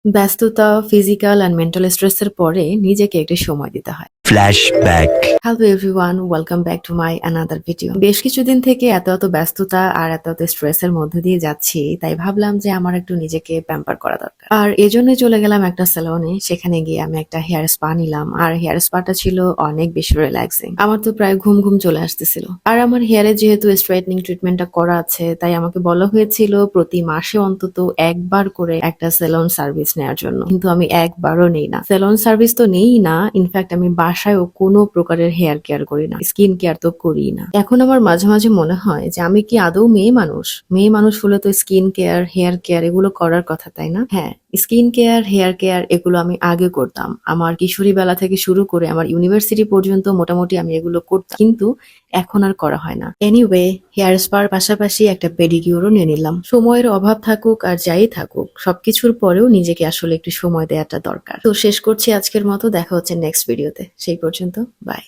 ব্যস্ততা, physical and mental স্ট্রেসের পরে নিজেকে একটু সময় দিতে হয়। Flashback. Hello everyone, welcome back to my another video. বেশ কিছুদিন থেকে এত ব্যস্ততা আর এত স্ট্রেসের মধ্যে দিয়ে যাচ্ছি, তাই ভাবলাম যে আমার একটু নিজেকে প্যাম্পার করা দরকার। আর এজন্যই চলে গেলাম একটা সেলুনে। সেখানে গিয়ে আমি একটা হেয়ার স্পা নিলাম। আর হেয়ার স্পাটা ছিল অনেক বেশি রিল্যাক্সিং। আমার তো প্রায় ঘুম চলে আসতেছিল। আর আমার হেয়ারে যেহেতু স্ট্রেটনিং ট্রিটমেন্টটা করা আছে, তাই আমাকে বলা হয়েছিল প্রতি মাসে অন্তত একবার করে একটা সেলুন সার্ভিস নেওয়ার জন্য। কিন্তু আমি একবারও নেই না। সেলুন সার্ভিস তো নেই না, ইনফ্যাক্ট আমি বাসায়ও কোনো প্রকারের হেয়ার কেয়ার করি না, স্কিন কেয়ার তো করি না। এখন আমার মাঝে মাঝে মনে হয় যে আমি কি আদৌ মেয়ে মানুষ? মেয়ে মানুষ হলে তো স্কিন কেয়ার, হেয়ার কেয়ার এগুলো করার কথা, তাই না? হ্যাঁ, স্কিন কেয়ার, হেয়ার কেয়ার এগুলো আমি আগে করতাম। আমার কিশোরী বেলা থেকে শুরু করে আমার ইউনিভার্সিটি পর্যন্ত মোটামুটি আমি এগুলো করতাম, কিন্তু এখন আর করা হয় না। এনিওয়ে, হেয়ার স্পার পাশাপাশি একটা পেডিকিউরও নিয়ে নিলাম। সময়ের অভাব থাকুক আর যাই থাকুক, সবকিছুর পরেও নিজেকে আসলে একটু সময় দেওয়াটা দরকার। তো শেষ করছি আজকের মতো। দেখা হচ্ছে নেক্সট ভিডিওতে। সেই পর্যন্ত বাই।